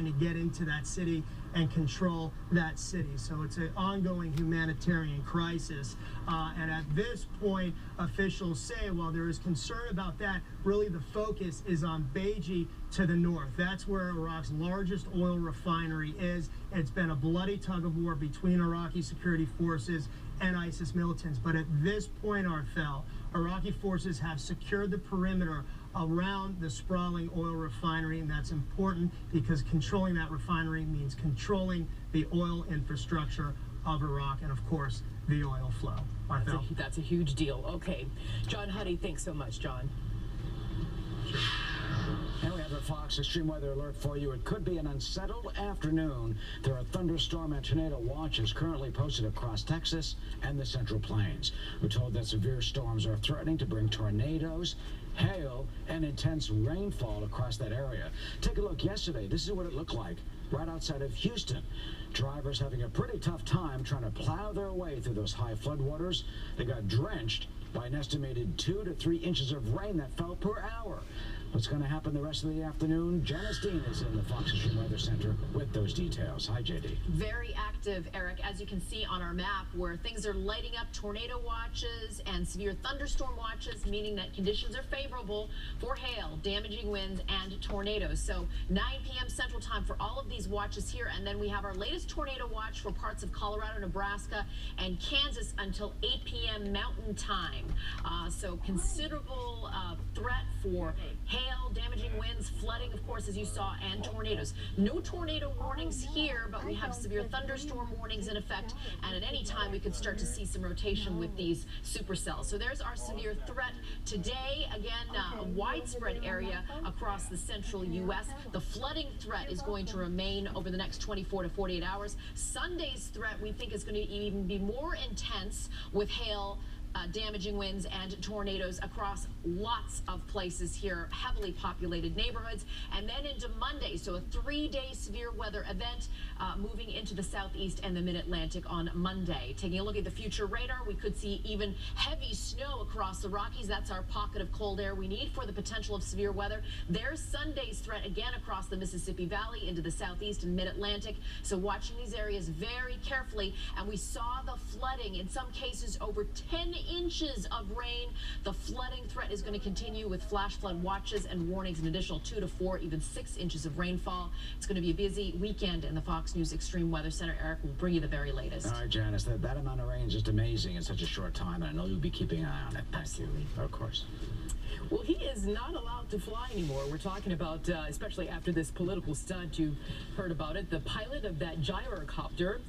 trying to get into that city and control that city. So it's an ongoing humanitarian crisis. And at this point, officials say, while there is concern about that, really the focus is on bEYE to the north. That's where Iraq's largest oil refinery is. It's been a bloody tug of war between Iraqi security forces and ISIS militants. But at this point, Arthel, Iraqi forces have secured the perimeter around the sprawling oil refinery, and that's important because controlling that refinery means controlling the oil infrastructure of Iraq and, of course, the oil flow. That's a huge deal. Okay. John Huddy, thanks so much, John. And we have a Fox Extreme Weather Alert for you. It could be an unsettled afternoon. There are thunderstorm and tornado watches currently posted across Texas and the Central Plains. We're told that severe storms are threatening to bring tornadoes, hail, and intense rainfall across that area. Take a look yesterday. This is what it looked like right outside of Houston. Drivers having a pretty tough time trying to plow their way through those high floodwaters. They got drenched by an estimated 2 to 3 inches of rain that fell per hour. What's going to happen the rest of the afternoon? Janice Dean is in the Fox Extreme Weather Center with those details. Hi, JD. Very active, Eric, as you can see on our map, where things are lighting up tornado watches and severe thunderstorm watches, meaning that conditions are favorable for hail, damaging winds, and tornadoes. So 9 p.m. Central Time for all of these watches here, and then we have our latest tornado watch for parts of Colorado, Nebraska, and Kansas until 8 p.m. Mountain Time. So considerable threat for hail, damaging winds, flooding, of course, as you saw, and tornadoes. No tornado warnings here, but we have severe thunderstorm warnings in effect, and at any time we could start to see some rotation with these supercells. So there's our severe threat today. Again, a widespread area across the central U.S. The flooding threat is going to remain over the next 24 to 48 hours. Sunday's threat, we think, is going to even be more intense with hail, damaging winds and tornadoes across lots of places here, heavily populated neighborhoods. And then into Monday, so a 3-day severe weather event moving into the southeast and the mid-Atlantic on Monday. Taking a look at the future radar, we could see even heavy snow across the Rockies. That's our pocket of cold air we need for the potential of severe weather. There's Sunday's threat again across the Mississippi Valley into the southeast and mid-Atlantic. So watching these areas very carefully. And we saw the flooding, in some cases over 10 inches of rain. The flooding threat is going to continue with flash flood watches and warnings, an additional 2 to 4, even 6 inches of rainfall. It's going to be a busy weekend in the Fox News Extreme Weather Center. Eric will bring you the very latest. All right, Janice, that amount of rain is just amazing in such a short time, and I know you'll be keeping an eye on it. Thank you. Of course. Well, he is not allowed to fly anymore. We're talking about, especially after this political stunt, you heard about it. The pilot of that gyrocopter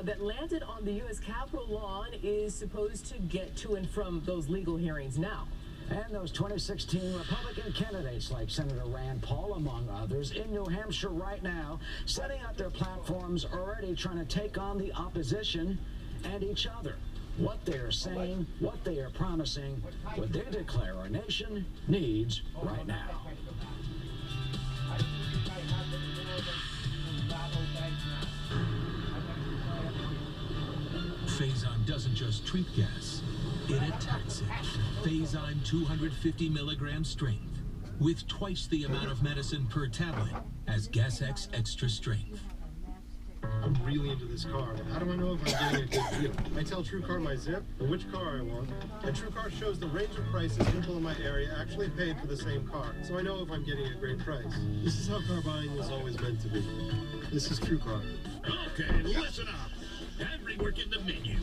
that landed on the U.S. Capitol lawn is supposed to get to and from those legal hearings now. And those 2016 Republican candidates like Senator Rand Paul, among others, in New Hampshire right now, setting up their platforms, already trying to take on the opposition and each other. What they are saying, what they are promising, what they declare our nation needs right now. Phazon doesn't just treat gas, it attacks it. Phazon 250 milligram strength, with twice the amount of medicine per tablet as GasX Extra Strength. I'm really into this car. How do I know if I'm getting a good deal? I tell TrueCar my zip and which car I want, and TrueCar shows the range of prices people in my area actually paid for the same car, so I know if I'm getting a great price. This is how car buying was always meant to be. This is TrueCar. Okay, listen up. Every work in the menu.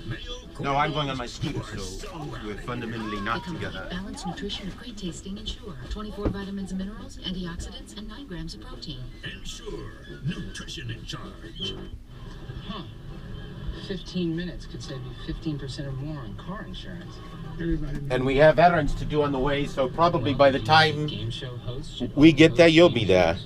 No, I'm going on my scooter, so we're fundamentally not together. Balanced nutrition of great tasting Ensure. 24 vitamins and minerals, antioxidants, and 9 grams of protein. Ensure. Nutrition in charge. Huh. 15 minutes could save you 15% or more on car insurance. And we have errands to do on the way, so probably by the time game show host we get there, you'll be there.